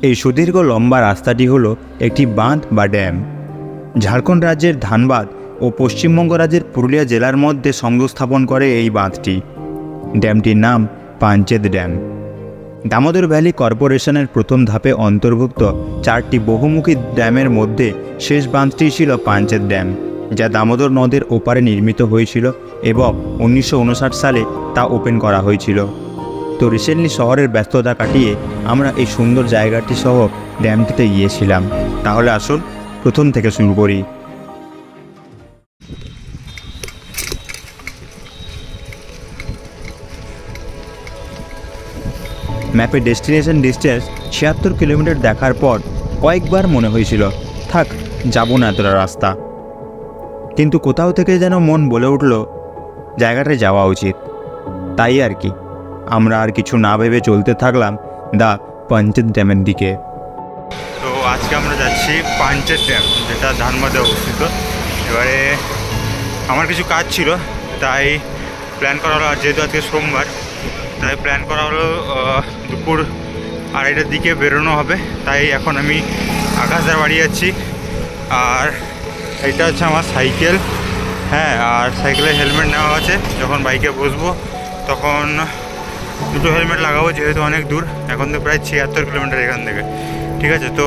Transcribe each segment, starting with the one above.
এই সুদীর্ঘ লম্বা রাস্তাটি হলো একটি বাঁধ বা ড্যাম। ঝাড়খণ্ড রাজ্যের ধানবাদ ও পশ্চিমবঙ্গ রাজ্যের পুরুলিয়া জেলার মধ্যে সংযোগ স্থাপন করে এই বাঁধটি। ড্যামটির নাম পাঞ্চেত ড্যাম। দামোদর ভ্যালি কর্পোরেশনের প্রথম ধাপে অন্তর্ভুক্ত 4টি বহুমুখী ড্যামের মধ্যে শেষ বাঁধটি ছিল পাঞ্চেত ড্যাম, যা দামোদর নদের ওপারে নির্মিত হয়েছিল এবং 1959 সালে তা ওপেন করা হয়েছিল। তো রিসেন্টলি শহরের ব্যস্ততা কাটিয়ে আমরা এই সুন্দর জায়গাটি সহ ড্যামটিতে গিয়েছিলাম। তাহলে আসুন প্রথম থেকে শুরু করি। ম্যাপে ডেস্টিনেশন ডিস্টেন্স 76 কিলোমিটার দেখার পর কয়েকবার মনে হয়েছিল থাক, যাব না এতটা রাস্তা, কিন্তু কোথাও থেকে যেন মন বলে উঠল জায়গাটায় যাওয়া উচিত। তাই আর কি, আমরা আর কিছু না ভেবে চলতে থাকলাম দ্য পাঞ্চেত ড্যামের দিকে। তো আজকে আমরা যাচ্ছি পাঞ্চেত ড্যাম, যেটা ধানবাদে অবস্থিত। এবারে আমার কিছু কাজ ছিল, তাই প্ল্যান করা হলো, আর যেহেতু আজকে সোমবার, তাই প্ল্যান করা হলো দুপুর 2:30টার দিকে বেরোনো হবে। তাই এখন আমি আকাশদার বাড়ি যাচ্ছি। আর এটা হচ্ছে আমার সাইকেল, হ্যাঁ, আর সাইকেলের হেলমেট নেওয়া আছে। যখন বাইকে বসবো তখন দুটো হেলমেট লাগাবো, যেহেতু অনেক দূর। এখন তো প্রায় 76 কিলোমিটার এখান থেকে। ঠিক আছে, তো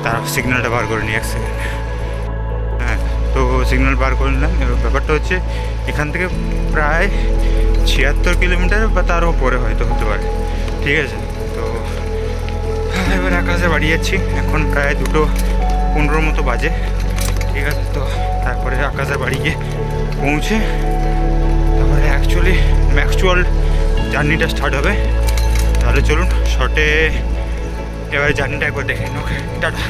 তার সিগন্যালটা বার করে নিই এক সেকেন্ড। হ্যাঁ, তো সিগন্যাল বার করে নিলাম। এবার ব্যাপারটা হচ্ছে এখান থেকে প্রায় 76 কিলোমিটার বা তারও উপরে হয়তো হতে পারে। ঠিক আছে, তো এবার আকাশে বাড়ি যাচ্ছি। এখন প্রায় 2:15 মতো বাজে। ঠিক আছে, তো তারপরে আকাশের বাড়ি গিয়ে পৌঁছে তারপরে অ্যাকচুয়াল জার্নিটা স্টার্ট হবে। তাহলে চলুন শর্টে এবারে জার্নিটা একবার দেখে নিন। ওকে, টাটা।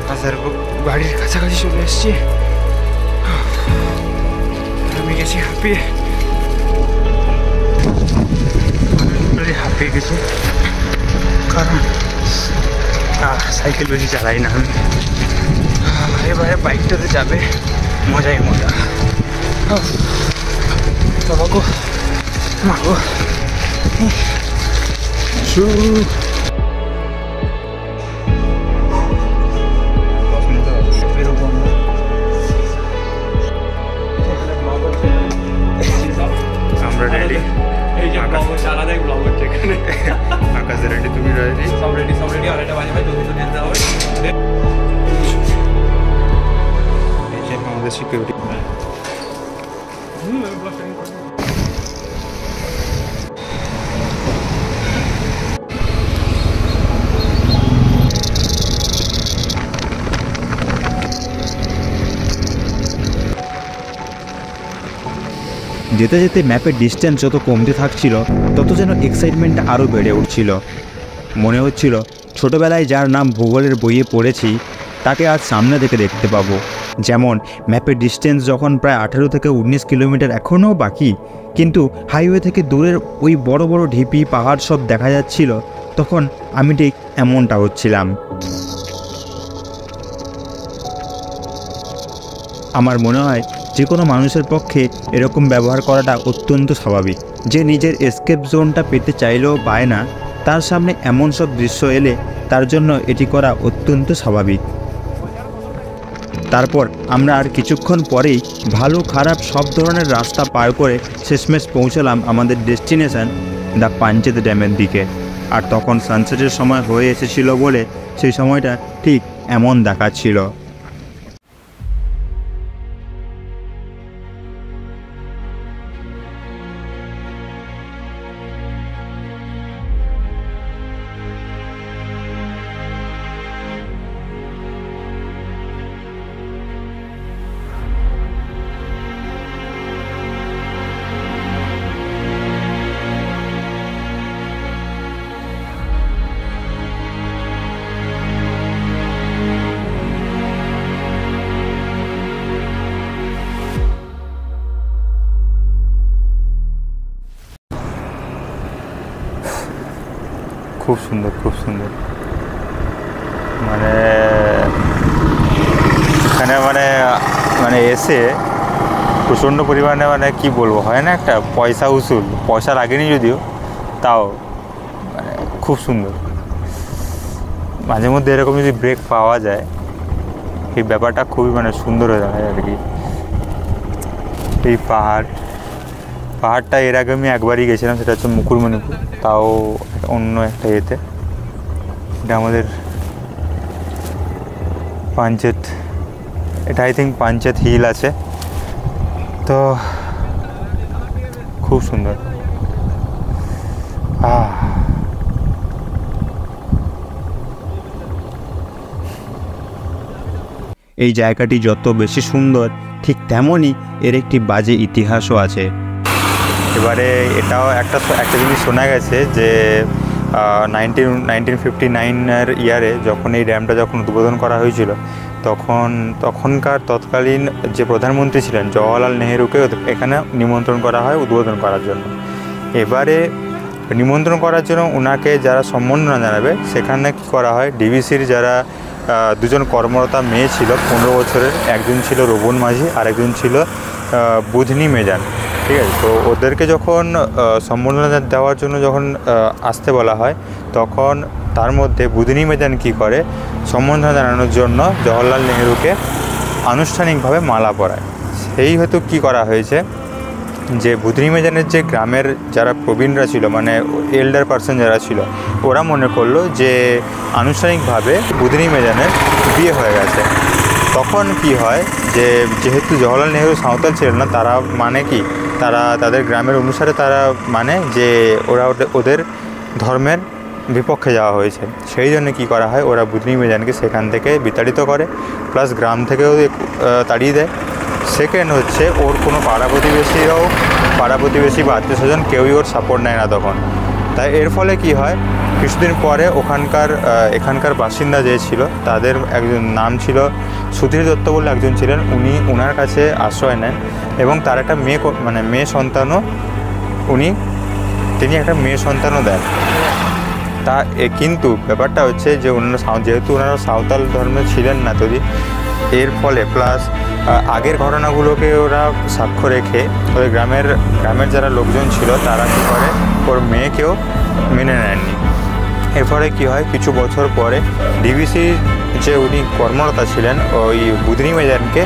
আকাশের বাড়ির কাছাকাছি চলে এসেছি। আমি গেছি হাঁপিয়ে গেছি, কারণ সাইকেল বেশি চালাই না আমি। এবারে বাইকটাতে যাবে মজাই মজা। বাবাগো মাগো, আমরা রেডি। আকাশে রেডি, তুমি রেডি? সব রেডি। আরেকটা বাজে ভাই, জলদি যেতে হবে। আমাদের সিকিউরিটি যেতে যেতে ম্যাপের ডিস্টেন্স যত কমতে থাকছিল তত যেন এক্সাইটমেন্টটা আরও বেড়ে উঠছিল। মনে হচ্ছিল ছোটোবেলায় যার নাম ভূগোলের বইয়ে পড়েছি তাকে আজ সামনে থেকে দেখতে পাবো। যেমন ম্যাপের ডিস্টেন্স যখন প্রায় 18 থেকে 19 কিলোমিটার এখনও বাকি, কিন্তু হাইওয়ে থেকে দূরের ওই বড় বড় ঢিপি পাহাড় সব দেখা যাচ্ছিল, তখন আমি ঠিক এমনটা হচ্ছিলাম। আমার মনে হয় যে কোনো মানুষের পক্ষে এরকম ব্যবহার করাটা অত্যন্ত স্বাভাবিক। যে নিজের এসকেপ জোনটা পেতে চাইলেও পায় না, তার সামনে এমন সব দৃশ্য এলে তার জন্য এটি করা অত্যন্ত স্বাভাবিক। তারপর আমরা আর কিছুক্ষণ পরেই ভালো খারাপ সব ধরনের রাস্তা পার করে শেষমেশ পৌঁছলাম আমাদের ডেস্টিনেশন দ্য পাঞ্চেত ড্যামের দিকে। আর তখন সানসেটের সময় হয়ে এসেছিল বলে সেই সময়টা ঠিক এমন দেখাচ্ছিল। খুব সুন্দর, খুব সুন্দর। মানে এখানে মানে মানে এসে প্রচণ্ড পরিমাণে মানে কি বলবো, হয় না একটা পয়সা উসুল, পয়সা লাগেনি যদিও, তাও মানে খুব সুন্দর। মাঝে মধ্যে এরকম যদি ব্রেক পাওয়া যায় এই ব্যাপারটা খুবই মানে সুন্দর হয়ে যায় আর কি। এই পাহাড়টা এর আগে আমি একবারই গেছিলাম, সেটা হচ্ছে মুকুটমণিপুর, তাও অন্য একটা ইয়েতে। এটা আমাদের পাঞ্চেত, এটা আই থিঙ্ক পাঞ্চেত হিল আছে, তো খুব সুন্দর। এই জায়গাটি যত বেশি সুন্দর ঠিক তেমনই এর একটি বাজে ইতিহাসও আছে। এবারে এটাও একটা জিনিস শোনা গেছে যে 1959 ইয়ারে যখন এই ড্যামটা যখন উদ্বোধন করা হয়েছিল, তখনকার তৎকালীন যে প্রধানমন্ত্রী ছিলেন জওহরলাল নেহেরুকে এখানে নিমন্ত্রণ করা হয় উদ্বোধন করার জন্য। এবারে নিমন্ত্রণ করার জন্য ওনাকে যারা সম্মাননা জানাবে, সেখানে কী করা হয়, ডিভিসির যারা দুজন কর্মরতা মেয়ে ছিল 15 বছরের, একজন ছিল রোবন মাঝি আর একজন ছিল বুধনি মেজান, ঠিক আছে। তো ওদেরকে যখন সম্মাননা দেওয়ার জন্য যখন আসতে বলা হয়, তখন তার মধ্যে বুধনি মেজান কী করে, সম্মাননা জানানোর জন্য জওহরলাল নেহেরুকে আনুষ্ঠানিকভাবে মালা পরায়। সেই হেতু কী করা হয়েছে যে বুধনি মেজানের যে গ্রামের যারা প্রবীণরা ছিল, মানে এল্ডার পার্সন যারা ছিল, ওরা মনে করলো যে আনুষ্ঠানিকভাবে বুধনি মেজানের বিয়ে হয়ে গেছে। তখন কি হয় যে যেহেতু জওহরলাল নেহেরু সাঁওতাল ছিলেন না, তারা মানে কি, তারা তাদের গ্রামের অনুসারে তারা মানে যে ওরা ওদের ধর্মের বিপক্ষে যাওয়া হয়েছে, সেই জন্য কী করা হয়, ওরা বুধনি মেজানকে সেখান থেকে বিতাড়িত করে, প্লাস গ্রাম থেকেও তাড়িয়ে দেয়। সেকেন্ড হচ্ছে ওর কোনো পাড়া প্রতিবেশী বা আত্মীয় স্বজন কেউই ওর সাপোর্ট নেয় না তখন। তাই এর ফলে কি হয়, কিছুদিন পরে এখানকার বাসিন্দা যে ছিল, তাদের একজন নাম ছিল সুধীর দত্ত বলে একজন ছিলেন, উনি ওনার কাছে আশ্রয় নেন এবং তার একটা মেয়ে সন্তানও তিনি একটা মেয়ে সন্তানও দেন। তা কিন্তু ব্যাপারটা হচ্ছে যে যেহেতু ওনারা সাঁওতাল ধর্মে ছিলেন না তৈরি, এর ফলে প্লাস আগের ঘটনাগুলোকে ওরা সাক্ষ্য রেখে ওই গ্রামের যারা লোকজন ছিল তারা কী করে, ওর মেয়েকেও মেনে নেননি। এর ফলে কী হয়, কিছু বছর পরে ডিভিসির যে উনি কর্মরতা ছিলেন ওই বুধনি মেজানকে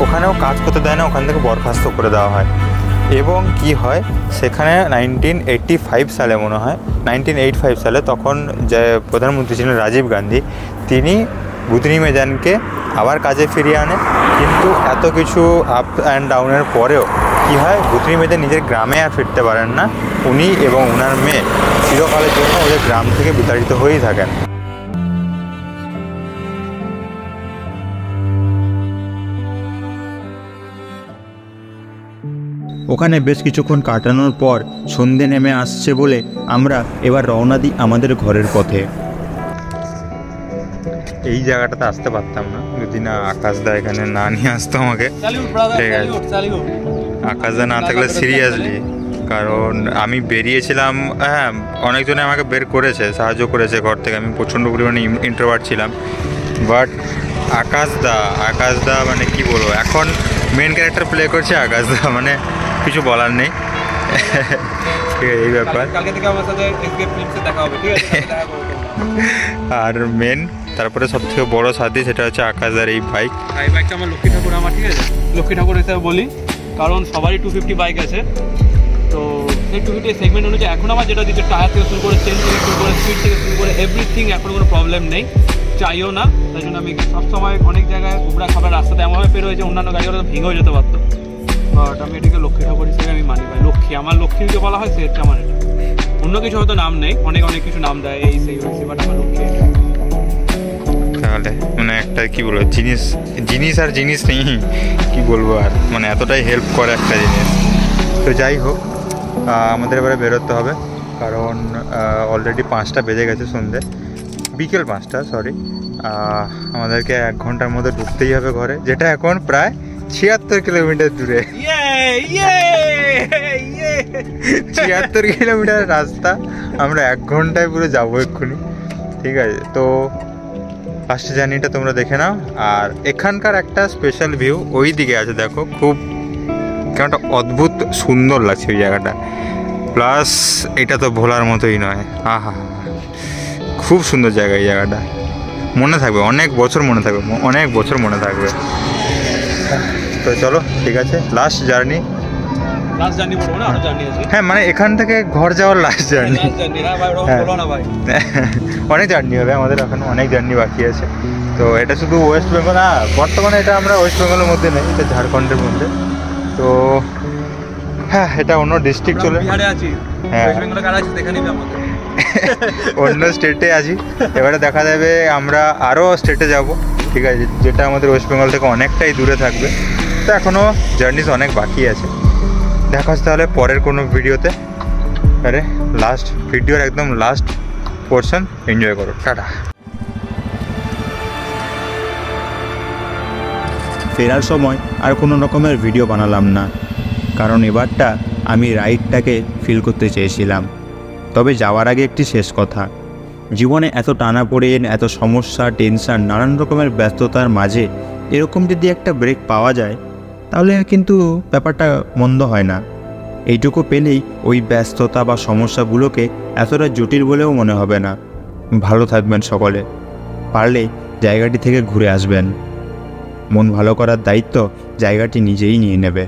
ওখানেও কাজ করতে দেয় না, ওখান থেকে বরখাস্ত করে দেওয়া হয়। এবং কি হয়, সেখানে 1985 সালে মনে হয় 1985 সালে তখন যে প্রধানমন্ত্রী ছিলেন রাজীব গান্ধী, তিনি বুধনি মেজানকে আবার কাজে ফিরিয়ে আনে। কিন্তু এত কিছু আপ অ্যান্ড ডাউনের পরেও কী হয়, বুধনি মেজান নিজের গ্রামে আর ফিরতে পারেন না। উনি এবং ওনার মেয়ে চিরকালের জন্য ওদের গ্রাম থেকে বিতাড়িত হয়েই থাকেন। ওখানে বেশ কিছুক্ষণ কাটানোর পর সন্ধে নেমে আসছে বলে আমরা এবার রওনা দিই আমাদের ঘরের পথে। এই জায়গাটাতে আসতে পারতাম না যদি না আকাশদা এখানে না নিয়ে আসতো আমাকে। ঠিক আছে, আকাশদা না থাকলে সিরিয়াসলি, কারণ আমি বেরিয়েছিলাম, হ্যাঁ অনেকজনে আমাকে বের করেছে, সাহায্য করেছে ঘর থেকে, আমি প্রচণ্ড পরিমাণে ইন্ট্রোভার্ট ছিলাম, বাট আকাশদা মানে কি বলবো, এখন মেন ক্যারেক্টার প্লে করছে আকাশদা, মানে কিছু বলার নেই। ঠিক আছে, এই ব্যাপার। আর মেন তারপরে সব থেকে বড় সাথী সেটা হচ্ছে আকাশদার এই বাইকটা আমার লক্ষ্মী ঠাকুর, আমার ঠিক আছে, লক্ষ্মী ঠাকুর হিসাবে বলি, কারণ সবারই 250 বাইক আছে। তো সেই 250 সেগমেন্ট অনুযায়ী এখন আমার যেটা দিচ্ছে, টায়ার থেকে শুরু করে, চেন থেকে শুরু করে, স্পিড থেকে শুরু করে এভরিথিং, এখন কোনো প্রবলেম নেই, চাইও না। তাই জন্য আমি সবসময় অনেক জায়গায় উবড়া খাবার রাস্তাতে এমনভাবে পের হয়েছে, অন্যান্য গাড়িগুলো ভেঙেও যেতে পারতো, বাট আমি এটাকে লক্ষ্মী ঠাকুর হিসেবে আমি মানি। ভাই লক্ষ্মী, আমার লক্ষ্মী যে বলা হয় সেটা আমার, এটা অন্য কিছু হয়তো নাম নেই, অনেক কিছু নাম দেয় এই সেই হয়েছে, বাট আমার লক্ষ্মী। তাহলে মানে একটা কি বলবো, জিনিস নেই, কি বলবো আর, মানে এতটাই হেল্প করে একটা জিনিস। তো যাই হোক, আমাদের এবারে বেরোতে হবে, কারণ অলরেডি 5টা বেজে গেছে, সন্ধ্যে, বিকেল 5টা, সরি। আমাদেরকে 1 ঘন্টার মধ্যে ঢুকতেই হবে ঘরে, যেটা এখন প্রায় 76 কিলোমিটার দূরে। 76 কিলোমিটার রাস্তা আমরা 1 ঘন্টায় পুরো যাবো এক্ষুনি। ঠিক আছে, তো ফার্স্ট জার্নিটা তোমরা দেখে নাও। আর এখানকার একটা স্পেশাল ভিউ ওই দিকে আছে, দেখো খুব কেমনটা অদ্ভুত সুন্দর লাগছে ওই জায়গাটা। প্লাস এটা তো ভোলার মতোই নয়, আহা খুব সুন্দর জায়গা। এই জায়গাটা মনে থাকবে অনেক বছর, মনে থাকবে অনেক বছর মনে থাকবে। তো চলো ঠিক আছে, লাস্ট জার্নি। হ্যাঁ মানে এখান থেকে ঘর যাওয়ার লাস্ট জার্নি। অনেক জার্নি হবে আমাদের, এখনো অনেক জার্নি বাকি আছে। তো এটা শুধু ওয়েস্ট বেঙ্গল না, বর্তমানে এটা আমরা ওয়েস্ট বেঙ্গলের মধ্যে নেই, এটা ঝাড়খণ্ডের মধ্যে। তো হ্যাঁ এটা অন্য ডিস্ট্রিক্ট চলে, হ্যাঁ অন্য স্টেটে আছি। এবারে দেখা যাবে আমরা আরও স্টেটে যাব, ঠিক আছে, যেটা আমাদের ওয়েস্ট বেঙ্গল থেকে অনেকটাই দূরে থাকবে। তো এখনও জার্নিস অনেক বাকি আছে। দেখা হচ্ছে তাহলে পরের কোনো ভিডিওতে। আরে লাস্ট ভিডিওর একদম লাস্ট পোর্শন এনজয় করো, টাটা। ফেরার সময় আর কোনো রকমের ভিডিও বানালাম না, কারণ এবারটা আমি রাইডটাকে ফিল করতে চেয়েছিলাম। তবে যাওয়ার আগে একটি শেষ কথা, জীবনে এত টানাপোড়েন, এত সমস্যা, টেনশন, নানান রকমের ব্যস্ততার মাঝে এরকম যদি একটা ব্রেক পাওয়া যায় তাহলে কিন্তু ব্যাপারটা মন্দ হয় না। এইটুকু পেলেই ওই ব্যস্ততা বা সমস্যাগুলোকে এতটা জটিল বলেও মনে হবে না। ভালো থাকবেন সকলে, পারলে জায়গাটি থেকে ঘুরে আসবেন। মন ভালো করার দায়িত্ব জায়গাটি নিজেই নিয়ে নেবে।